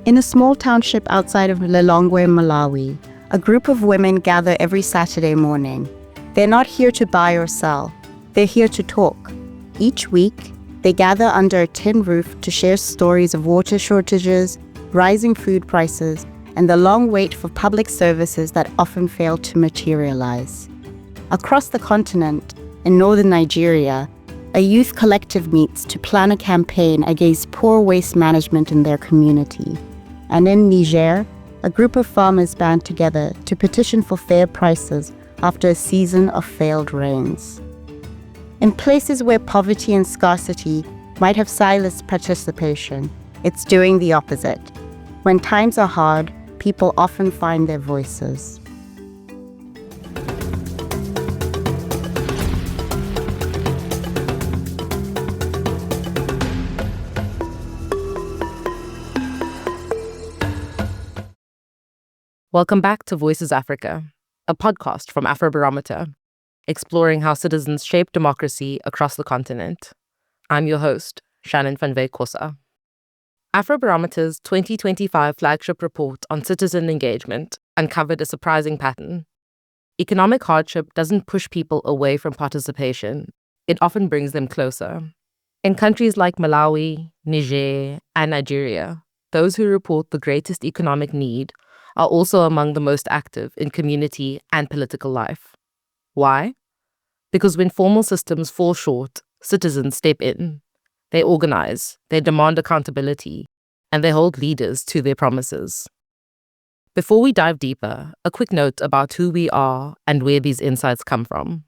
In a small township outside of Lilongwe, Malawi, a group of women gather every Saturday morning. They're not here to buy or sell. They're here to talk. Each week, they gather under a tin roof to share stories of water shortages, rising food prices, and the long wait for public services that often fail to materialize. Across the continent, in northern Nigeria, a youth collective meets to plan a campaign against poor waste management in their community. And in Niger, a group of farmers band together to petition for fair prices after a season of failed rains. In places where poverty and scarcity might have silenced participation, it's doing the opposite. When times are hard, people often find their voices. Welcome back to Voices Africa, a podcast from Afrobarometer, exploring how citizens shape democracy across the continent. I'm your host, Shannon van Wyk Kossa. Afrobarometer's 2025 flagship report on citizen engagement uncovered a surprising pattern. Economic hardship doesn't push people away from participation, it often brings them closer. In countries like Malawi, Niger, and Nigeria, those who report the greatest economic need are also among the most active in community and political life. Why? Because when formal systems fall short, citizens step in. They organize, they demand accountability, and they hold leaders to their promises. Before we dive deeper, a quick note about who we are and where these insights come from.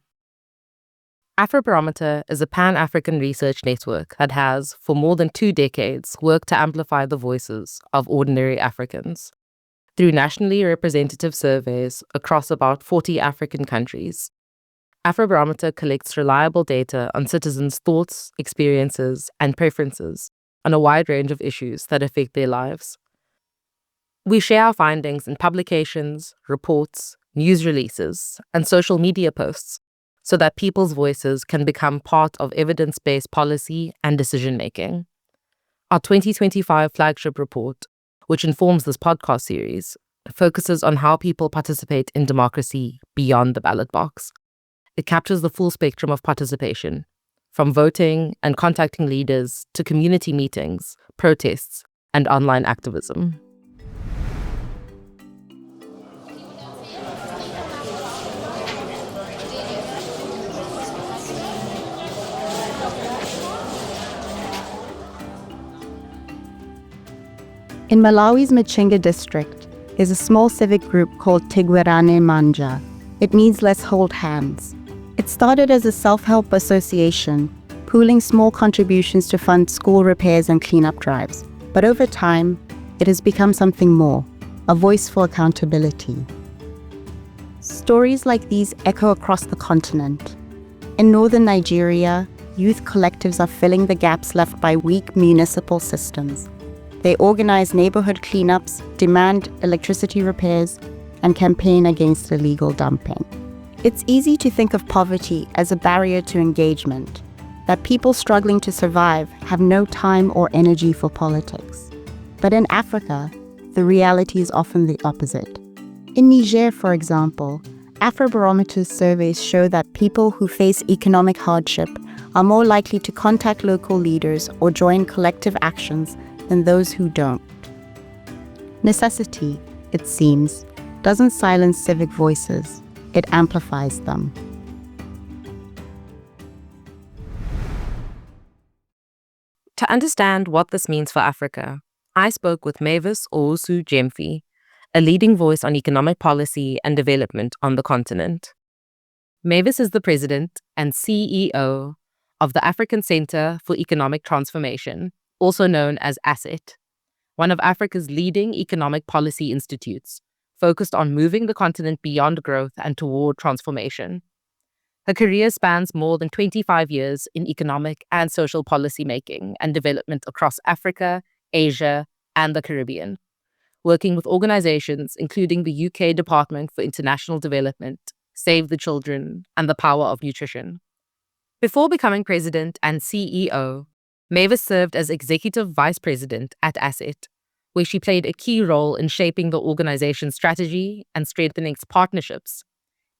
Afrobarometer is a pan-African research network that has, for more than 2 decades, worked to amplify the voices of ordinary Africans through nationally representative surveys across about 40 African countries. Afrobarometer collects reliable data on citizens' thoughts, experiences, and preferences on a wide range of issues that affect their lives. We share our findings in publications, reports, news releases, and social media posts so that people's voices can become part of evidence-based policy and decision-making. Our 2025 flagship report, which informs this podcast series, focuses on how people participate in democracy beyond the ballot box. It captures the full spectrum of participation, from voting and contacting leaders to community meetings, protests, and online activism. In Malawi's Machinga district is a small civic group called Tigwerane Manja. It means let's hold hands. It started as a self-help association, pooling small contributions to fund school repairs and cleanup drives. But over time, it has become something more, a voice for accountability. Stories like these echo across the continent. In northern Nigeria, youth collectives are filling the gaps left by weak municipal systems. They organize neighborhood cleanups, demand electricity repairs, and campaign against illegal dumping. It's easy to think of poverty as a barrier to engagement, that people struggling to survive have no time or energy for politics. But in Africa, the reality is often the opposite. In Niger, for example, Afrobarometer's surveys show that people who face economic hardship are more likely to contact local leaders or join collective actions than those who don't. Necessity, it seems, doesn't silence civic voices, it amplifies them. To understand what this means for Africa, I spoke with Mavis Owusu-Gyamfi, a leading voice on economic policy and development on the continent. Mavis is the president and CEO of the African Center for Economic Transformation, also known as ASSET, one of Africa's leading economic policy institutes, focused on moving the continent beyond growth and toward transformation. Her career spans more than 25 years in economic and social policy making and development across Africa, Asia, and the Caribbean, working with organizations including the UK Department for International Development, Save the Children, and the Power of Nutrition. Before becoming president and CEO, Mavis served as executive vice president at ASSET, where she played a key role in shaping the organization's strategy and strengthening its partnerships.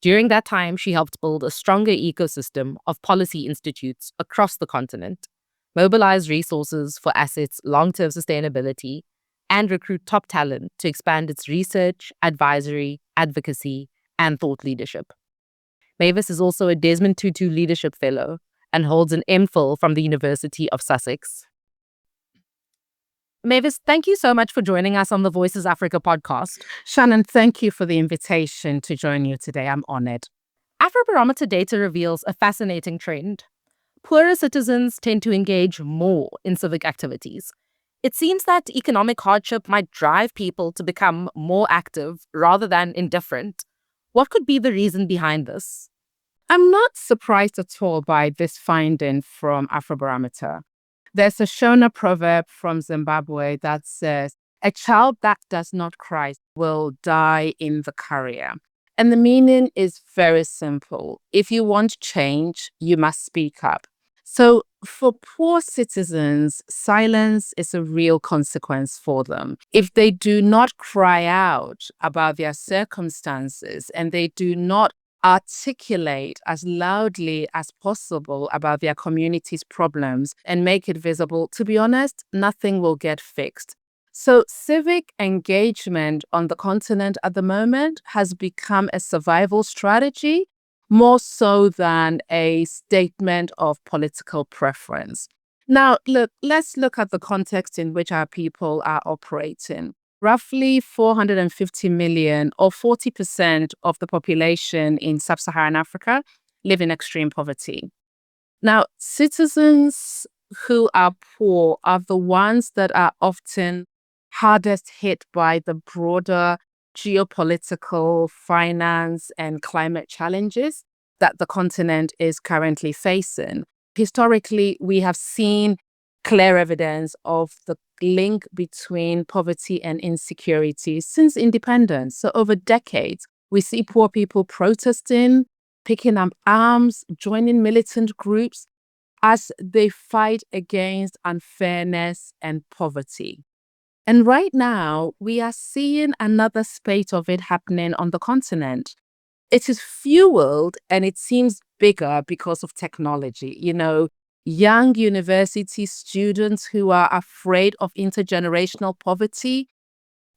During that time, she helped build a stronger ecosystem of policy institutes across the continent, mobilize resources for assets' long-term sustainability, and recruit top talent to expand its research, advisory, advocacy, and thought leadership. Mavis is also a Desmond Tutu Leadership Fellow and holds an MPhil from the University of Sussex. Mavis, thank you so much for joining us on the Voices Africa podcast. Shannon, thank you for the invitation to join you today. I'm honored. Afrobarometer data reveals a fascinating trend. Poorer citizens tend to engage more in civic activities. It seems that economic hardship might drive people to become more active rather than indifferent. What could be the reason behind this? I'm not surprised at all by this finding from Afrobarometer. There's a Shona proverb from Zimbabwe that says, "A child that does not cry will die in the career." And the meaning is very simple. If you want change, you must speak up. So for poor citizens, silence is a real consequence for them. If they do not cry out about their circumstances and they do not articulate as loudly as possible about their community's problems and make it visible, to be honest, nothing will get fixed. So civic engagement on the continent at the moment has become a survival strategy more so than a statement of political preference. Now, let's look at the context in which our people are operating. Roughly 450 million, or 40% of the population in sub-Saharan Africa, live in extreme poverty. Now, citizens who are poor are the ones that are often hardest hit by the broader geopolitical, finance, and climate challenges that the continent is currently facing. Historically, we have seen clear evidence of the link between poverty and insecurity since independence. So over decades, we see poor people protesting, picking up arms, joining militant groups as they fight against unfairness and poverty. And right now, we are seeing another spate of it happening on the continent. It is fueled and it seems bigger because of technology. Young university students who are afraid of intergenerational poverty,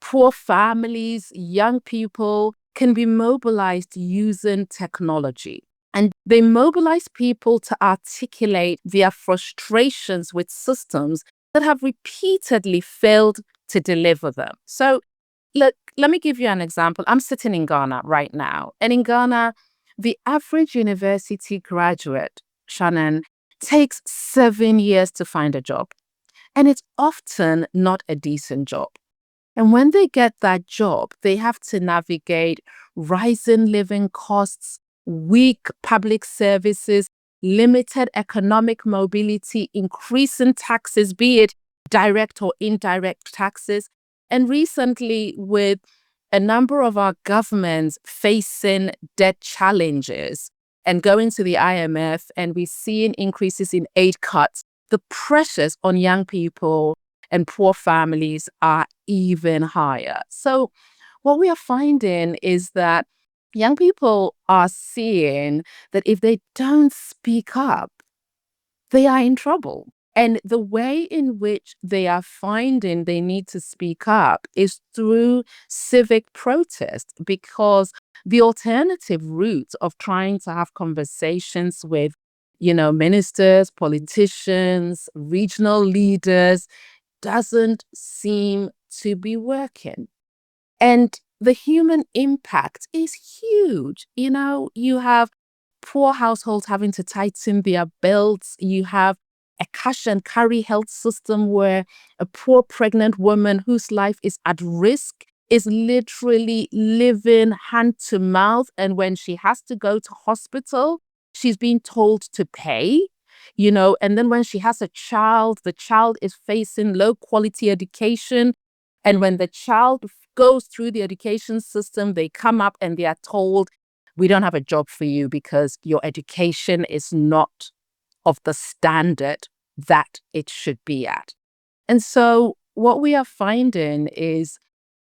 poor families, young people can be mobilized using technology. And they mobilize people to articulate their frustrations with systems that have repeatedly failed to deliver them. So look, let me give you an example. I'm sitting in Ghana right now. And in Ghana, the average university graduate, Shannon, takes 7 years to find a job. And it's often not a decent job. And when they get that job, they have to navigate rising living costs, weak public services, limited economic mobility, increasing taxes, be it direct or indirect taxes. And recently, with a number of our governments facing debt challenges and going to the IMF, and we're seeing increases in aid cuts, the pressures on young people and poor families are even higher. So what we are finding is that young people are seeing that if they don't speak up, they are in trouble. And the way in which they are finding they need to speak up is through civic protest, because the alternative route of trying to have conversations with, ministers, politicians, regional leaders doesn't seem to be working. And the human impact is huge. You have poor households having to tighten their belts. You have a cash and carry health system where a poor pregnant woman whose life is at risk is literally living hand to mouth. And when she has to go to hospital, she's being told to pay, and then when she has a child, the child is facing low quality education. And when the child goes through the education system, they come up and they are told, "We don't have a job for you because your education is not of the standard that it should be at." And so what we are finding is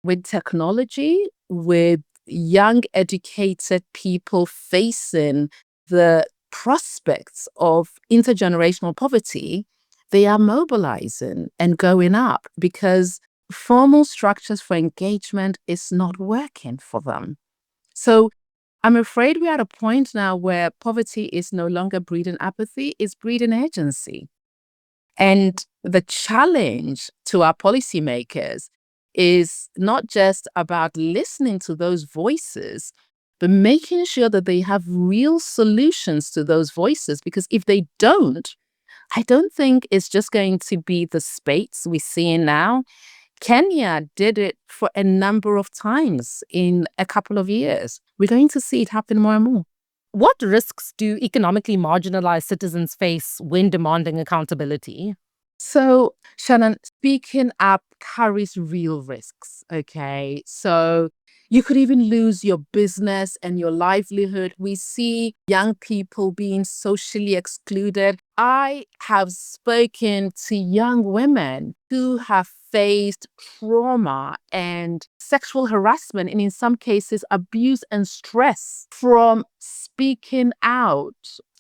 with technology, with young, educated people facing the prospects of intergenerational poverty, they are mobilizing and going up because formal structures for engagement is not working for them. So I'm afraid we're at a point now where poverty is no longer breeding apathy, it's breeding urgency. And the challenge to our policymakers is not just about listening to those voices, but making sure that they have real solutions to those voices. Because if they don't, I don't think it's just going to be the spates we're seeing now. Kenya did it for a number of times in a couple of years. We're going to see it happen more and more. What risks do economically marginalized citizens face when demanding accountability? So, Shannon, speaking up carries real risks. Okay. So, you could even lose your business and your livelihood. We see young people being socially excluded. I have spoken to young women who have faced trauma and sexual harassment, and in some cases, abuse and stress from speaking out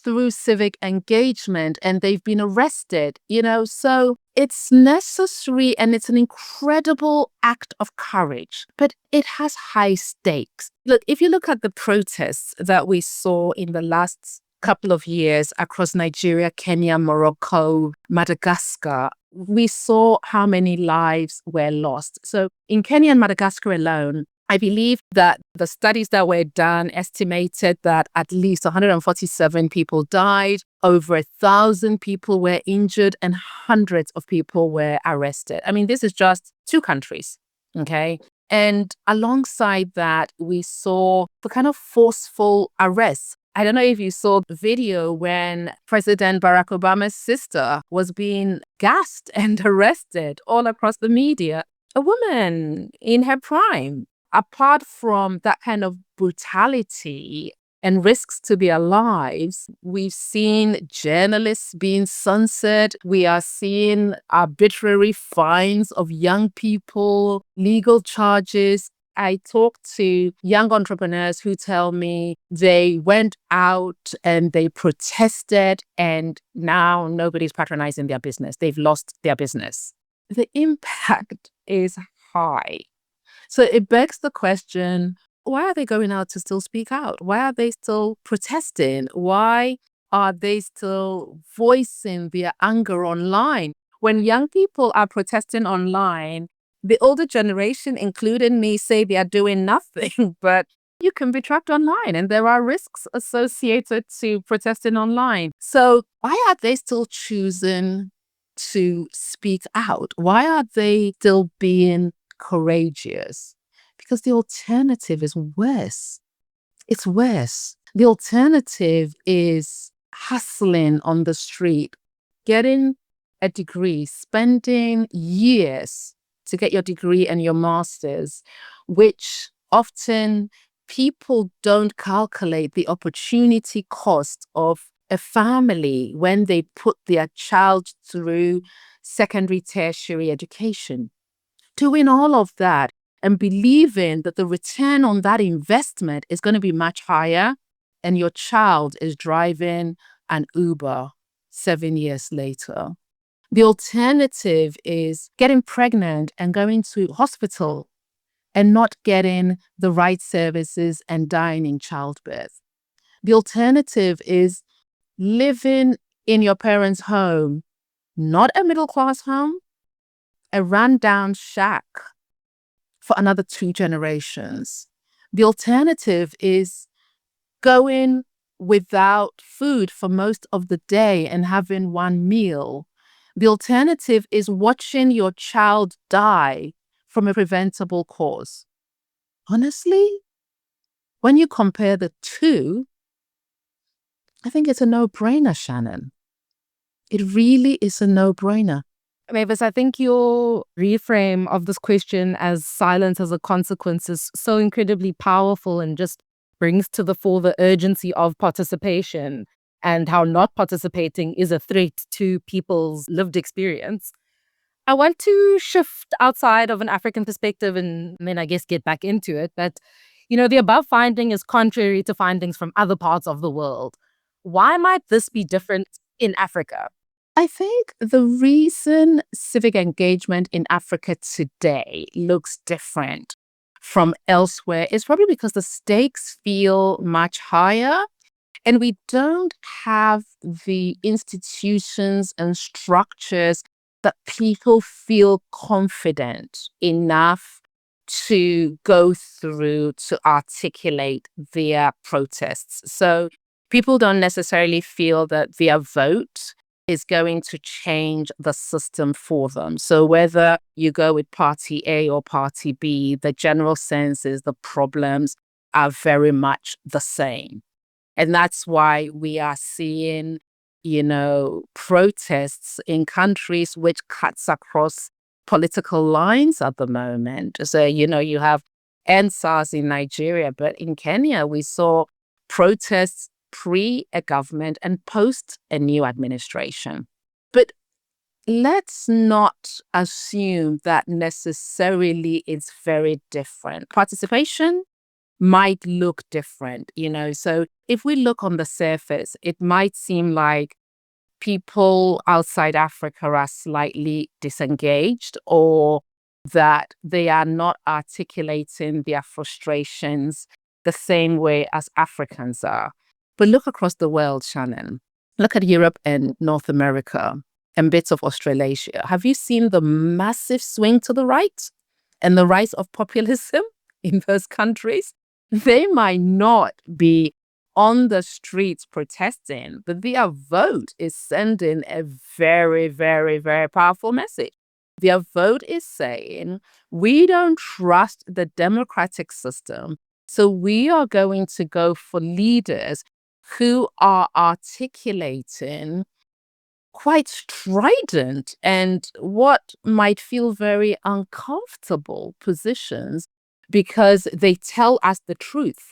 through civic engagement, and they've been arrested, so it's necessary and it's an incredible act of courage, but it has high stakes. Look, if you look at the protests that we saw in the last couple of years across Nigeria, Kenya, Morocco, Madagascar, we saw how many lives were lost. So in Kenya and Madagascar alone, I believe that the studies that were done estimated that at least 147 people died, over 1,000 people were injured, and hundreds of people were arrested. I mean, this is just two countries, okay? And alongside that, we saw the kind of forceful arrests. I don't know if you saw the video when President Barack Obama's sister was being gassed and arrested all across the media. A woman in her prime. Apart from that kind of brutality and risks to their lives, we've seen journalists being censored. We are seeing arbitrary fines of young people, legal charges. I talk to young entrepreneurs who tell me they went out and they protested, and now nobody's patronizing their business. They've lost their business. The impact is high. So it begs the question, why are they going out to still speak out? Why are they still protesting? Why are they still voicing their anger online? When young people are protesting online, the older generation, including me, say they are doing nothing, but you can be tracked online and there are risks associated to protesting online. So why are they still choosing to speak out? Why are they still being courageous? Because the alternative is worse. It's worse. The alternative is hustling on the street, getting a degree, spending years to get your degree and your master's, which often people don't calculate the opportunity cost of a family when they put their child through secondary, tertiary education. Doing all of that and believing that the return on that investment is going to be much higher, and your child is driving an Uber 7 years later. The alternative is getting pregnant and going to hospital and not getting the right services and dying in childbirth. The alternative is living in your parents' home, not a middle-class home, a rundown shack for another 2 generations. The alternative is going without food for most of the day and having one meal. The alternative is watching your child die from a preventable cause. Honestly, when you compare the two, I think it's a no-brainer, Shannon. It really is a no-brainer. Mavis, I think your reframe of this question as silence as a consequence is so incredibly powerful and just brings to the fore the urgency of participation and how not participating is a threat to people's lived experience. I want to shift outside of an African perspective and then I guess get back into it. But, the above finding is contrary to findings from other parts of the world. Why might this be different in Africa? I think the reason civic engagement in Africa today looks different from elsewhere is probably because the stakes feel much higher and we don't have the institutions and structures that people feel confident enough to go through to articulate their protests. So people don't necessarily feel that their vote is going to change the system for them. So whether you go with party A or party B, the general sense is the problems are very much the same. And that's why we are seeing, protests in countries which cuts across political lines at the moment. So, you have NSAS in Nigeria, but in Kenya, we saw protests pre a government and post a new administration. But let's not assume that necessarily it's very different. Participation might look different, So if we look on the surface, it might seem like people outside Africa are slightly disengaged or that they are not articulating their frustrations the same way as Africans are. But look across the world, Shannon. Look at Europe and North America and bits of Australasia. Have you seen the massive swing to the right and the rise of populism in those countries? They might not be on the streets protesting, but their vote is sending a very, very, very powerful message. Their vote is saying, we don't trust the democratic system, so we are going to go for leaders who are articulating quite strident and what might feel very uncomfortable positions because they tell us the truth.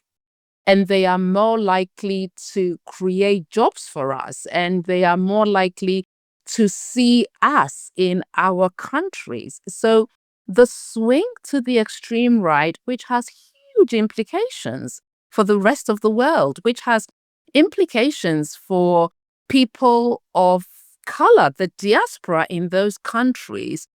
And they are more likely to create jobs for us, and they are more likely to see us in our countries. So the swing to the extreme right, which has huge implications for the rest of the world, which has implications for people of color, the diaspora in those countries,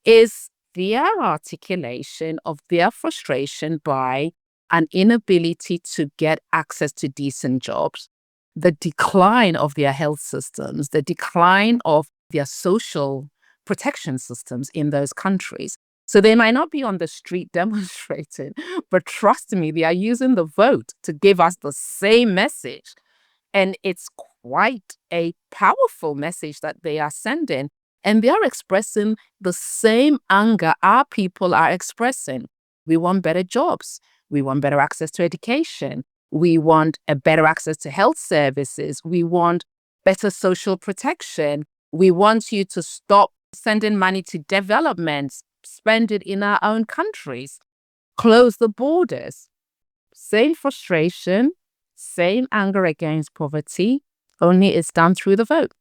is their articulation of their frustration by an inability to get access to decent jobs, the decline of their health systems, the decline of their social protection systems in those countries. So they might not be on the street demonstrating, but trust me, they are using the vote to give us the same message. And it's quite a powerful message that they are sending. And they are expressing the same anger our people are expressing. We want better jobs. We want better access to education. We want a better access to health services. We want better social protection. We want you to stop sending money to development, spend it in our own countries, close the borders. Same frustration, same anger against poverty, only it's done through the vote.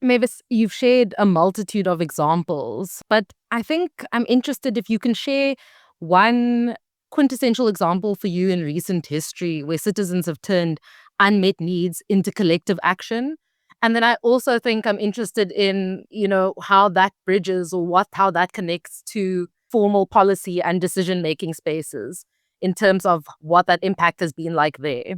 Mavis, you've shared a multitude of examples, but I think I'm interested if you can share one quintessential example for you in recent history where citizens have turned unmet needs into collective action. And then I also think I'm interested in, how that bridges or how that connects to formal policy and decision-making spaces in terms of what that impact has been like there.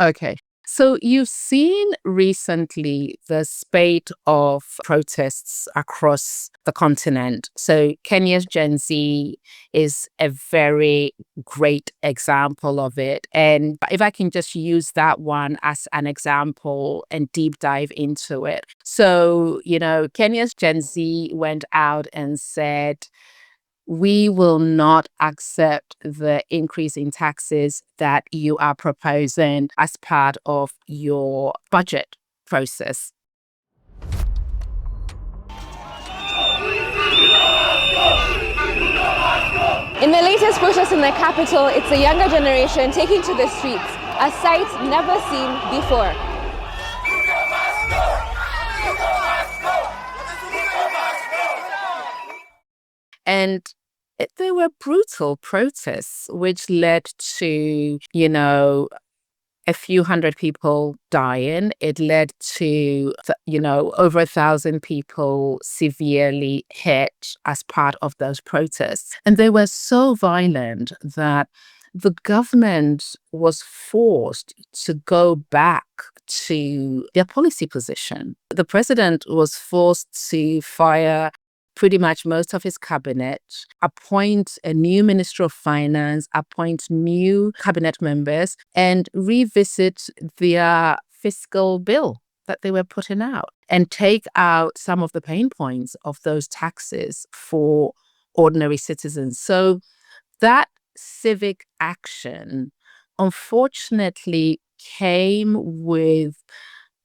Okay. So you've seen recently the spate of protests across the continent. So Kenya's Gen Z is a very great example of it. And if I can just use that one as an example and deep dive into it. So, Kenya's Gen Z went out and said, we will not accept the increase in taxes that you are proposing as part of your budget process. In the latest protest in the capital, it's the younger generation taking to the streets, a sight never seen before. And they were brutal protests, which led to, a few hundred people dying. It led to, over 1,000 people severely hit as part of those protests. And they were so violent that the government was forced to go back to their policy position. The president was forced to fire pretty much most of his cabinet, appoint a new minister of finance, appoint new cabinet members, and revisit their fiscal bill that they were putting out and take out some of the pain points of those taxes for ordinary citizens. So that civic action, unfortunately, came with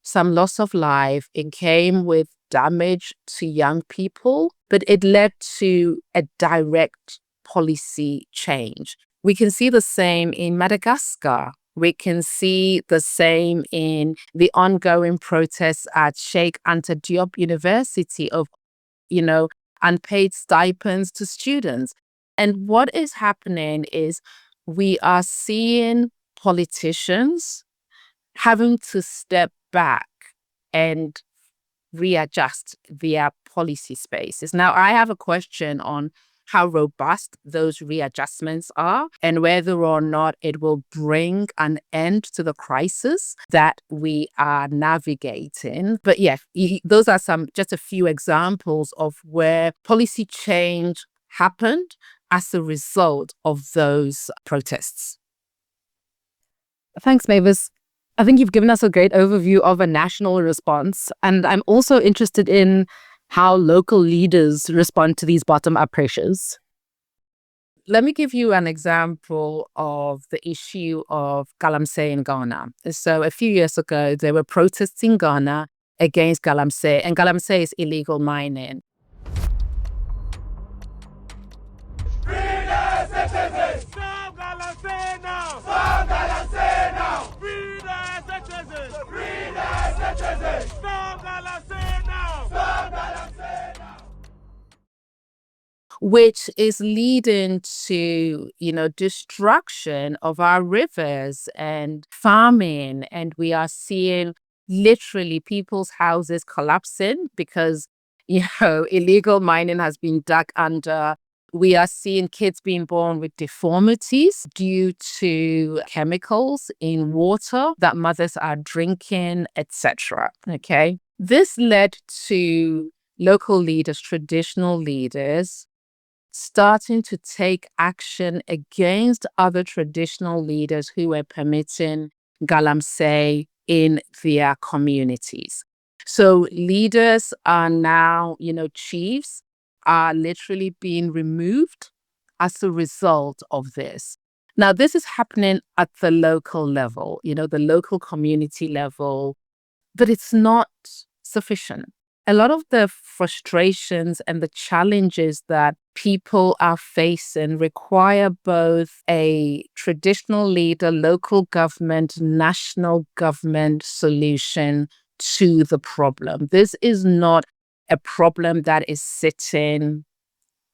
some loss of life. It came with damage to young people, but it led to a direct policy change. We can see the same in Madagascar. We can see the same in the ongoing protests at Sheikh Anta Diop University of, unpaid stipends to students. And what is happening is we are seeing politicians having to step back and readjust their policy spaces. Now, I have a question on how robust those readjustments are and whether or not it will bring an end to the crisis that we are navigating. But yeah, those are just a few examples of where policy change happened as a result of those protests. Thanks, Mavis. I think you've given us a great overview of a national response, and I'm also interested in how local leaders respond to these bottom-up pressures. Let me give you an example of the issue of galamsey in Ghana. So a few years ago, there were protests in Ghana against galamsey, and galamsey is illegal mining. Which is leading to, destruction of our rivers and farming. And we are seeing literally people's houses collapsing because, illegal mining has been dug under. We are seeing kids being born with deformities due to chemicals in water that mothers are drinking, etc. Okay. This led to local leaders, traditional leaders, starting to take action against other traditional leaders who were permitting galamsey in their communities. So leaders are now, chiefs are literally being removed as a result of this. Now, this is happening at the local level, the local community level, but it's not sufficient. A lot of the frustrations and the challenges that people are facing require both a traditional leader, local government, national government solution to the problem. This is not a problem that is sitting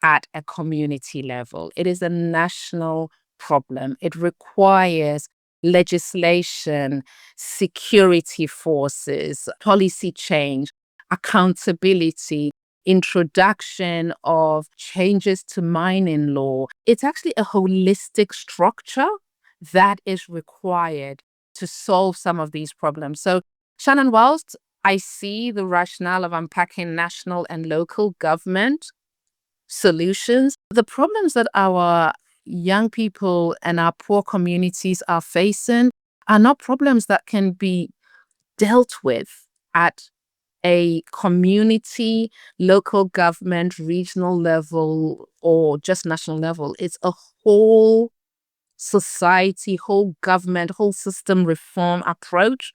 at a community level. It is a national problem. It requires legislation, security forces, policy change, accountability, introduction of changes to mining law. It's actually a holistic structure that is required to solve some of these problems. So, Shannon, whilst I see the rationale of unpacking national and local government solutions, the problems that our young people and our poor communities are facing are not problems that can be dealt with at a community, local government, regional level, or just national level. It's a whole society, whole government, whole system reform approach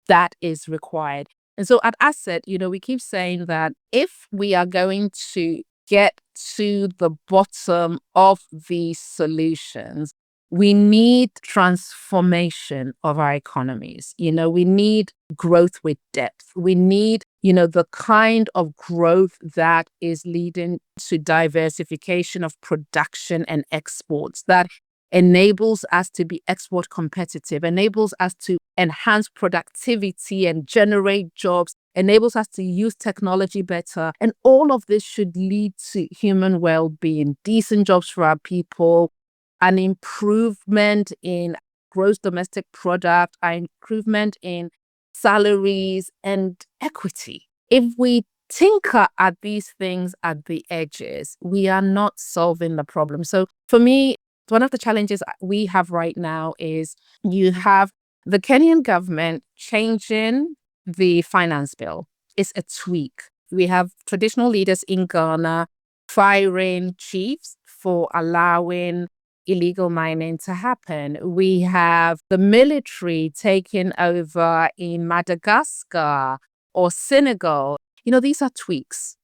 that is required. And so at Asset, we keep saying that if we are going to get to the bottom of these solutions, We need transformation of our economies. We need growth with depth. We need, the kind of growth that is leading to diversification of production and exports, that enables us to be export competitive, enables us to enhance productivity and generate jobs, enables us to use technology better. And all of this should lead to human well-being, decent jobs for our people, an improvement in gross domestic product, an improvement in salaries and equity. If we tinker at these things at the edges, we are not solving the problem. So for me, one of the challenges we have right now is you have the Kenyan government changing the finance bill. It's a tweak. We have traditional leaders in Ghana firing chiefs for allowing illegal mining to happen. We have the military taking over in Madagascar or Senegal. These are tweaks.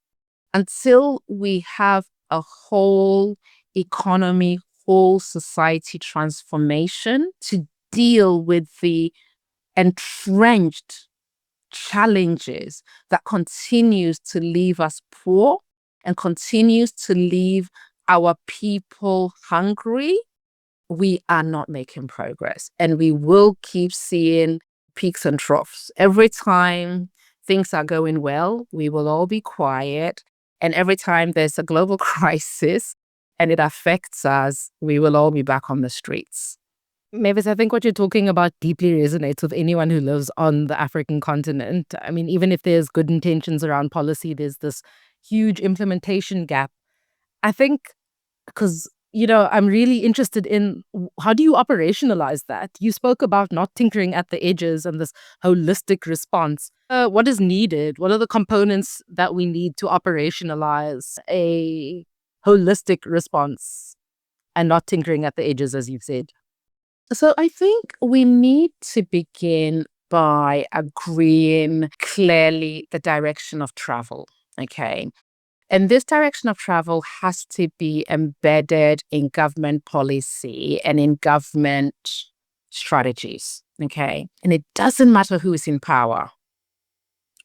Until we have a whole economy, whole society transformation to deal with the entrenched challenges that continues to leave us poor and continues to leave our people hungry, we are not making progress. And we will keep seeing peaks and troughs. Every time things are going well, we will all be quiet. And every time there's a global crisis and it affects us, we will all be back on the streets. Mavis, I think what you're talking about deeply resonates with anyone who lives on the African continent. I mean, even if there's good intentions around policy, there's this huge implementation gap. I think because, I'm really interested in how do you operationalize that? You spoke about not tinkering at the edges and this holistic response. What is needed? What are the components that we need to operationalize a holistic response and not tinkering at the edges, as you've said? So I think we need to begin by agreeing clearly the direction of travel, okay? And this direction of travel has to be embedded in government policy and in government strategies, okay? And it doesn't matter who is in power.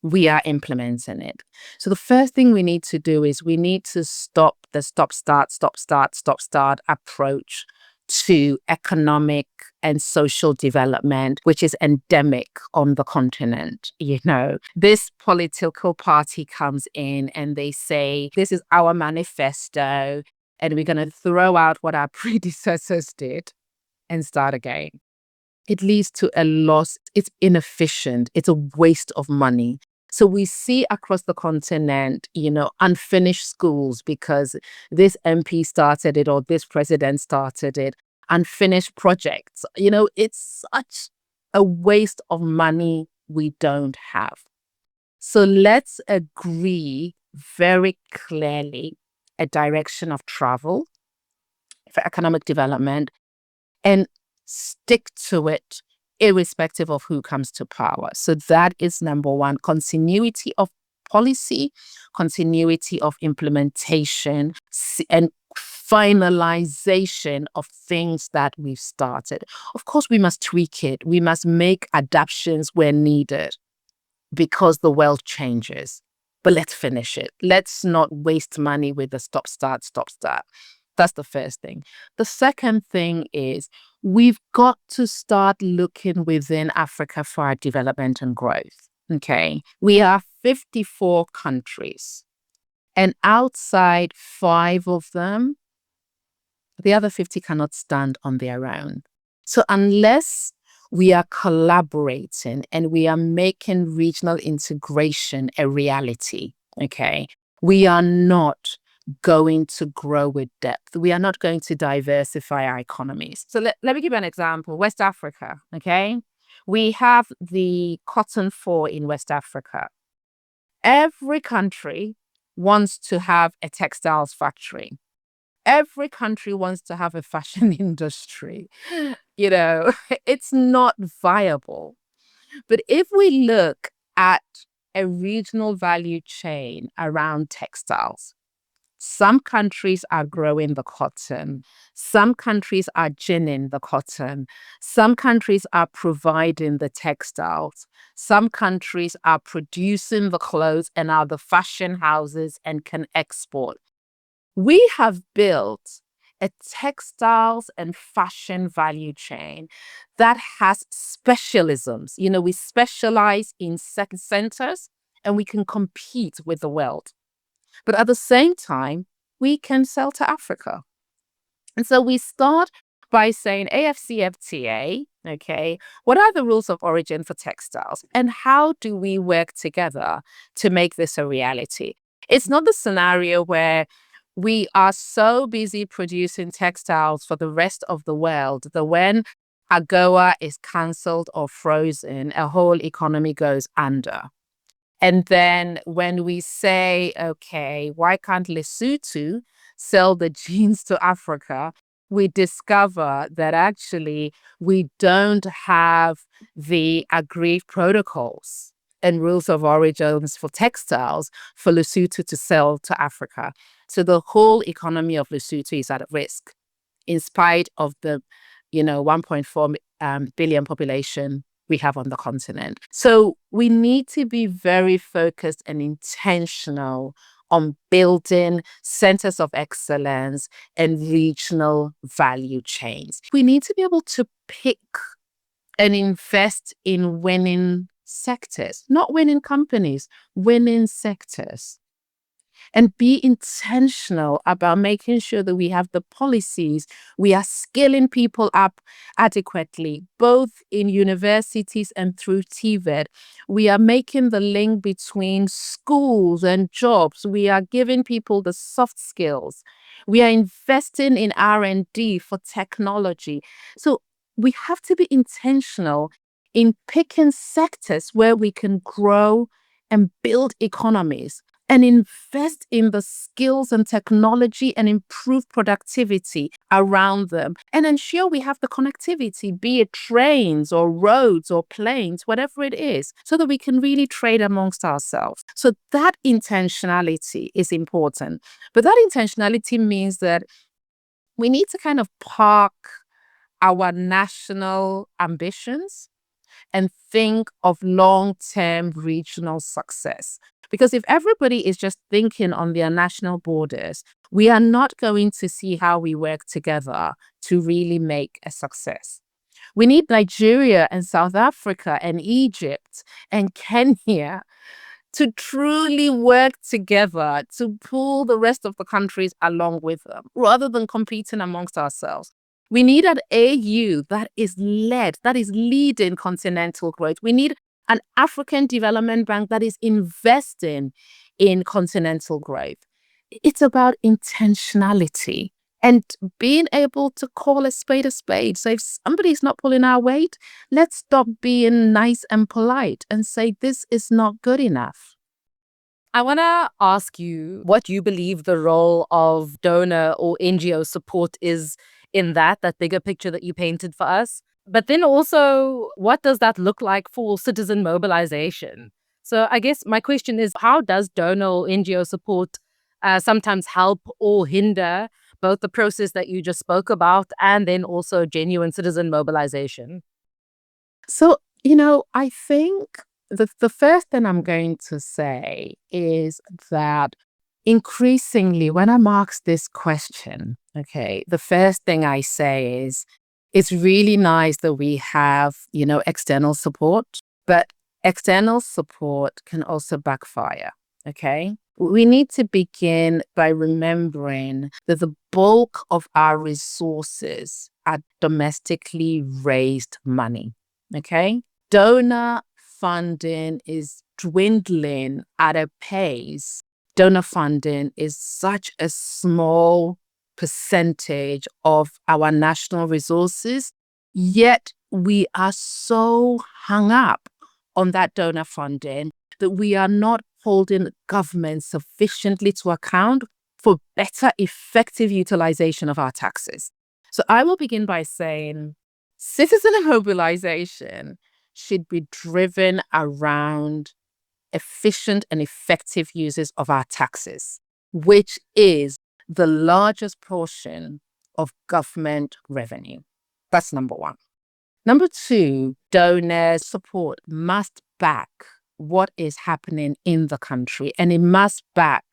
We are implementing it. So the first thing we need to do is we need to stop the stop-start approach to economic and social development, which is endemic on the continent. This political party comes in and they say, this is our manifesto, and we're going to throw out what our predecessors did and start again. It leads to a loss. It's inefficient. It's a waste of money. So we see across the continent, unfinished schools because this MP started it or this president started it, unfinished projects. It's such a waste of money we don't have. So let's agree very clearly a direction of travel for economic development and stick to it irrespective of who comes to power. So that is number one, continuity of policy, continuity of implementation, and finalization of things that we've started. Of course, we must tweak it. We must make adaptations where needed because the world changes. But let's finish it. Let's not waste money with the stop-start. That's the first thing. The second thing is we've got to start looking within Africa for our development and growth. Okay. We are 54 countries, and outside 5 of them, the other 50 cannot stand on their own. So unless we are collaborating and we are making regional integration a reality, okay, we are not going to grow with depth. We are not going to diversify our economies. So let me give you an example. West Africa, okay? We have the cotton fall in West Africa. Every country wants to have a textiles factory. Every country wants to have a fashion industry. It's not viable. But if we look at a regional value chain around textiles, Some countries are growing the cotton. Some countries are ginning the cotton. Some countries are providing the textiles. Some countries are producing the clothes and are the fashion houses and can export. We have built a textiles and fashion value chain that has specialisms. We specialize in centers and we can compete with the world. But at the same time, we can sell to Africa. And so we start by saying AFCFTA, okay, what are the rules of origin for textiles? And how do we work together to make this a reality? It's not the scenario where we are so busy producing textiles for the rest of the world that when AGOA is cancelled or frozen, a whole economy goes under. And then when we say, okay, why can't Lesotho sell the jeans to Africa? We discover that actually we don't have the agreed protocols and rules of origins for textiles for Lesotho to sell to Africa. So the whole economy of Lesotho is at risk in spite of the 1.4 billion population we have on the continent. So we need to be very focused and intentional on building centers of excellence and regional value chains. We need to be able to pick and invest in winning sectors, not winning companies, winning sectors. And be intentional about making sure that we have the policies, we are skilling people up adequately, both in universities and through TVET. We are making the link between schools and jobs. We are giving people the soft skills. We are investing in R&D for technology. So we have to be intentional in picking sectors where we can grow and build economies and invest in the skills and technology and improve productivity around them and ensure we have the connectivity, be it trains or roads or planes, whatever it is, so that we can really trade amongst ourselves. So that intentionality is important. But that intentionality means that we need to kind of park our national ambitions and think of long-term regional success. Because if everybody is just thinking on their national borders, we are not going to see how we work together to really make a success. We need Nigeria and South Africa and Egypt and Kenya to truly work together to pull the rest of the countries along with them, rather than competing amongst ourselves. We need an AU that is leading continental growth. We need an African Development Bank that is investing in continental growth. It's about intentionality and being able to call a spade a spade. So if somebody's not pulling our weight, let's stop being nice and polite and say this is not good enough. I want to ask you what you believe the role of donor or NGO support is in that bigger picture that you painted for us. But then also, what does that look like for citizen mobilization? So I guess my question is, how does donor or NGO support sometimes help or hinder both the process that you just spoke about and then also genuine citizen mobilization? So, I think the first thing I'm going to say is that increasingly, when I'm asked this question, okay, the first thing I say is, it's really nice that we have, external support, but external support can also backfire, okay? We need to begin by remembering that the bulk of our resources are domestically raised money, okay? Donor funding is dwindling at a pace. Donor funding is such a small percentage of our national resources, yet we are so hung up on that donor funding that we are not holding government sufficiently to account for better effective utilization of our taxes. So I will begin by saying citizen mobilization should be driven around efficient and effective uses of our taxes. which is the largest portion of government revenue. That's number one. Number two, donor support must back what is happening in the country, and it must back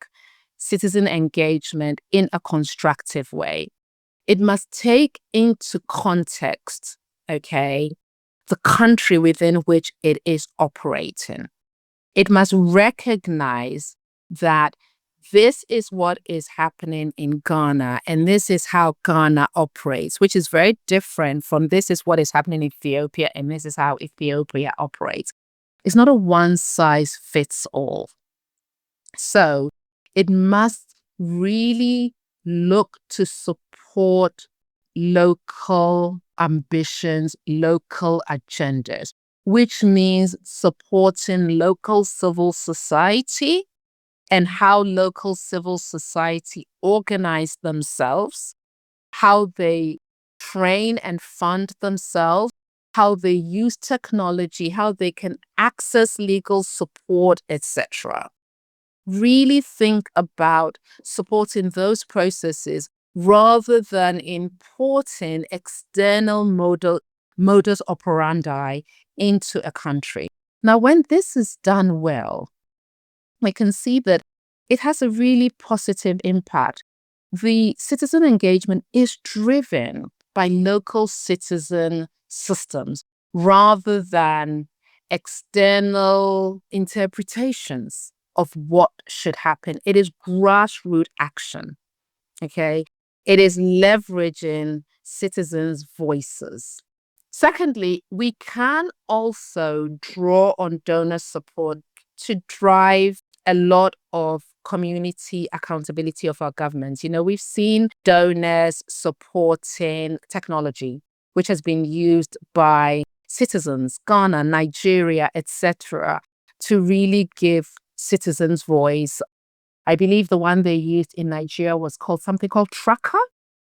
citizen engagement in a constructive way. It must take into context, okay, the country within which it is operating. It must recognize that this is what is happening in Ghana, and this is how Ghana operates, which is very different from this is what is happening in Ethiopia, and this is how Ethiopia operates. It's not a one-size-fits-all. So it must really look to support local ambitions, local agendas, which means supporting local civil society and how local civil society organize themselves, how they train and fund themselves, how they use technology, how they can access legal support, etc. Really think about supporting those processes rather than importing external modus operandi into a country. Now, when this is done well, we can see that it has a really positive impact. The citizen engagement is driven by local citizen systems rather than external interpretations of what should happen. It is grassroots action, okay? It is leveraging citizens' voices. Secondly, we can also draw on donor support to drive a lot of community accountability of our governments. We've seen donors supporting technology, which has been used by citizens, Ghana, Nigeria, etc., to really give citizens voice. I believe the one they used in Nigeria was something called Tracker,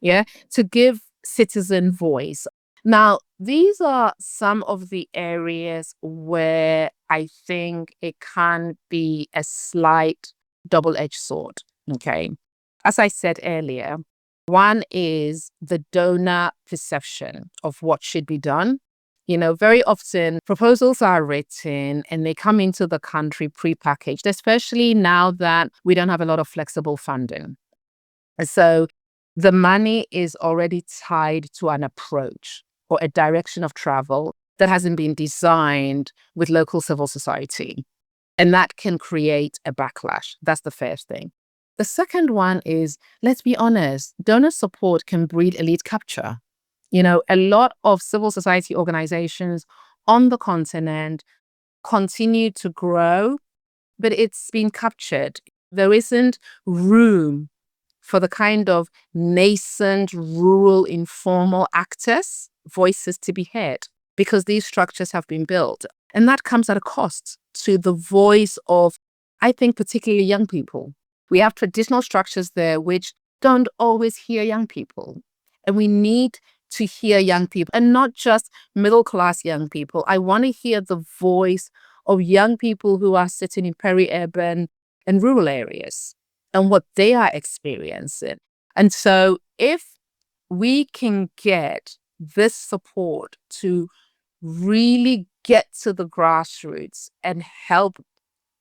to give citizen voice. Now, these are some of the areas where I think it can be a slight double-edged sword, okay? As I said earlier, one is the donor perception of what should be done. Very often proposals are written and they come into the country prepackaged, especially now that we don't have a lot of flexible funding. And so the money is already tied to an approach or a direction of travel that hasn't been designed with local civil society. And that can create a backlash. That's the first thing. The second one is, let's be honest, donor support can breed elite capture. A lot of civil society organizations on the continent continue to grow, but it's been captured. There isn't room for the kind of nascent, rural, informal actors' voices to be heard because these structures have been built. And that comes at a cost to the voice of, I think, particularly young people. We have traditional structures there which don't always hear young people. And we need to hear young people, and not just middle-class young people. I want to hear the voice of young people who are sitting in peri-urban and rural areas and what they are experiencing. And so if we can get this support to really get to the grassroots and help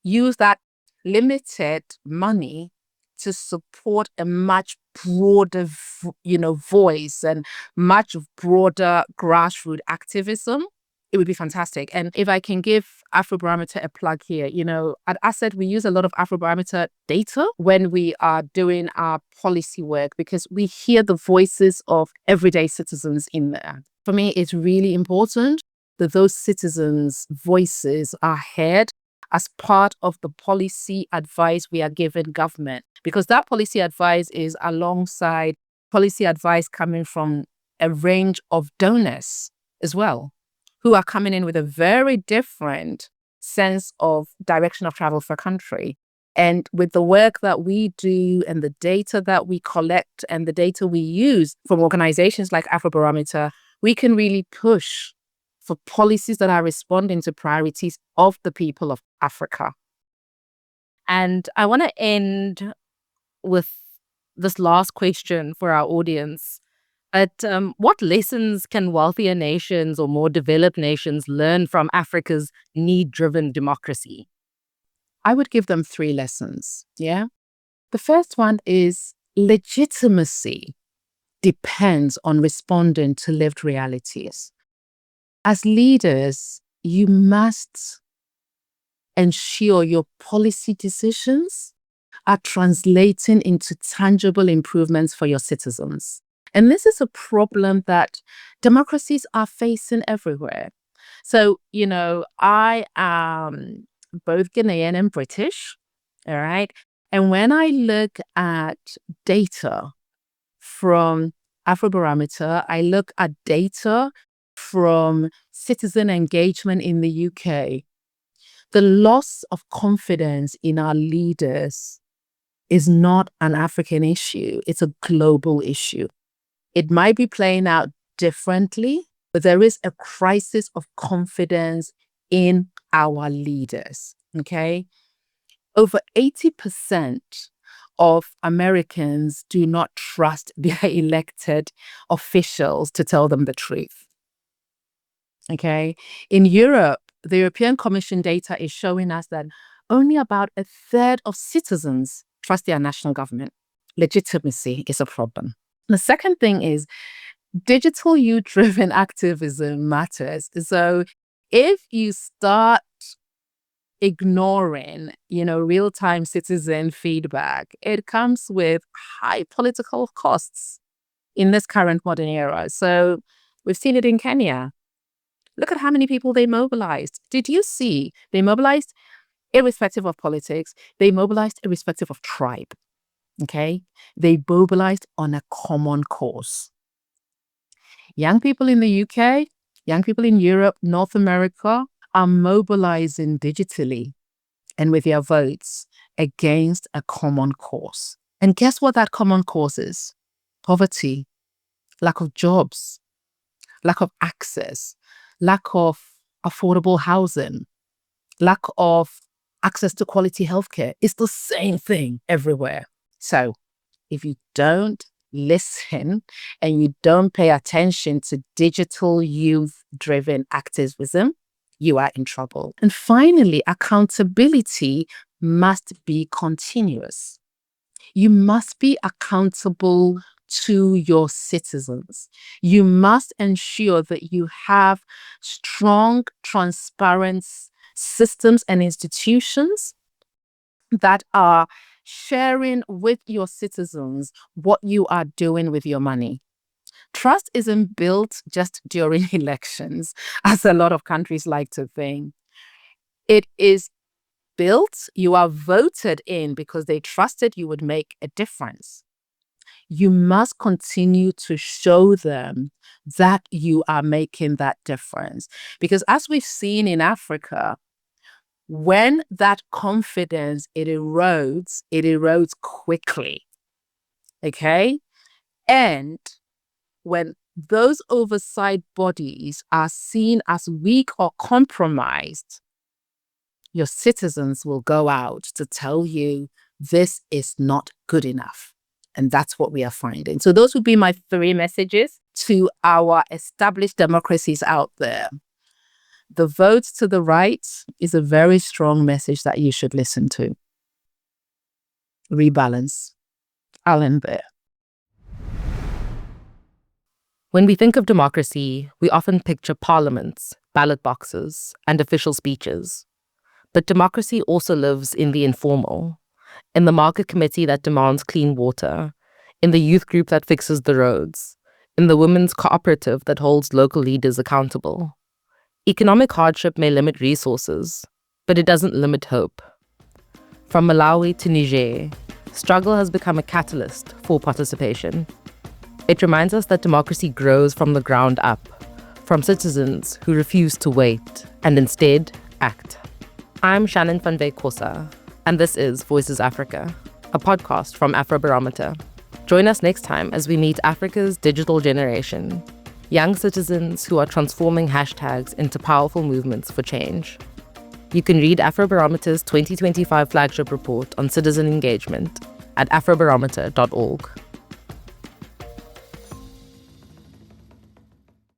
use that limited money to support a much broader, voice and much broader grassroots activism, it would be fantastic. And if I can give Afrobarometer a plug here, at Asset, we use a lot of Afrobarometer data when we are doing our policy work because we hear the voices of everyday citizens in there. For me, it's really important that those citizens' voices are heard as part of the policy advice we are giving government, because that policy advice is alongside policy advice coming from a range of donors as well, who are coming in with a very different sense of direction of travel for a country. And with the work that we do and the data that we collect and the data we use from organizations like Afrobarometer, we can really push for policies that are responding to priorities of the people of Africa. And I want to end with this last question for our audience. But what lessons can wealthier nations or more developed nations learn from Africa's need-driven democracy? I would give them 3 lessons. Yeah. The first one is legitimacy depends on responding to lived realities. As leaders, you must ensure your policy decisions are translating into tangible improvements for your citizens. And this is a problem that democracies are facing everywhere. So, I am both Ghanaian and British, all right? And when I look at data from Afrobarometer, I look at data from citizen engagement in the UK, the loss of confidence in our leaders is not an African issue. It's a global issue. It might be playing out differently, but there is a crisis of confidence in our leaders, okay? Over 80% of Americans do not trust their elected officials to tell them the truth, okay? In Europe, the European Commission data is showing us that only about a third of citizens trust their national government. Legitimacy is a problem. The second thing is digital youth-driven activism matters. So if you start ignoring, real-time citizen feedback, it comes with high political costs in this current modern era. So we've seen it in Kenya. Look at how many people they mobilized. Did you see? They mobilized irrespective of politics. They mobilized irrespective of tribe. Okay? They mobilized on a common cause. Young people in the UK, young people in Europe, North America are mobilizing digitally and with their votes against a common cause. And guess what that common cause is? Poverty, lack of jobs, lack of access, lack of affordable housing, lack of access to quality healthcare. It's the same thing everywhere. So if you don't listen and you don't pay attention to digital youth-driven activism, you are in trouble. And finally, accountability must be continuous. You must be accountable to your citizens. You must ensure that you have strong, transparent systems and institutions that are sharing with your citizens what you are doing with your money. Trust isn't built just during elections, as a lot of countries like to think. It is built, you are voted in because they trusted you would make a difference. You must continue to show them that you are making that difference. Because as we've seen in Africa, when that confidence, it erodes quickly, okay? And when those oversight bodies are seen as weak or compromised, your citizens will go out to tell you this is not good enough. And that's what we are finding. So those would be my 3 messages to our established democracies out there. The vote to the right is a very strong message that you should listen to. Rebalance. I'll end there. When we think of democracy, we often picture parliaments, ballot boxes, and official speeches. But democracy also lives in the informal, in the market committee that demands clean water, in the youth group that fixes the roads, in the women's cooperative that holds local leaders accountable. Economic hardship may limit resources, but it doesn't limit hope. From Malawi to Niger, struggle has become a catalyst for participation. It reminds us that democracy grows from the ground up, from citizens who refuse to wait and instead act. I'm Shannon van Wyk Kosa, and this is Voices Africa, a podcast from Afrobarometer. Join us next time as we meet Africa's digital generation, young citizens who are transforming hashtags into powerful movements for change. You can read Afrobarometer's 2025 flagship report on citizen engagement at afrobarometer.org.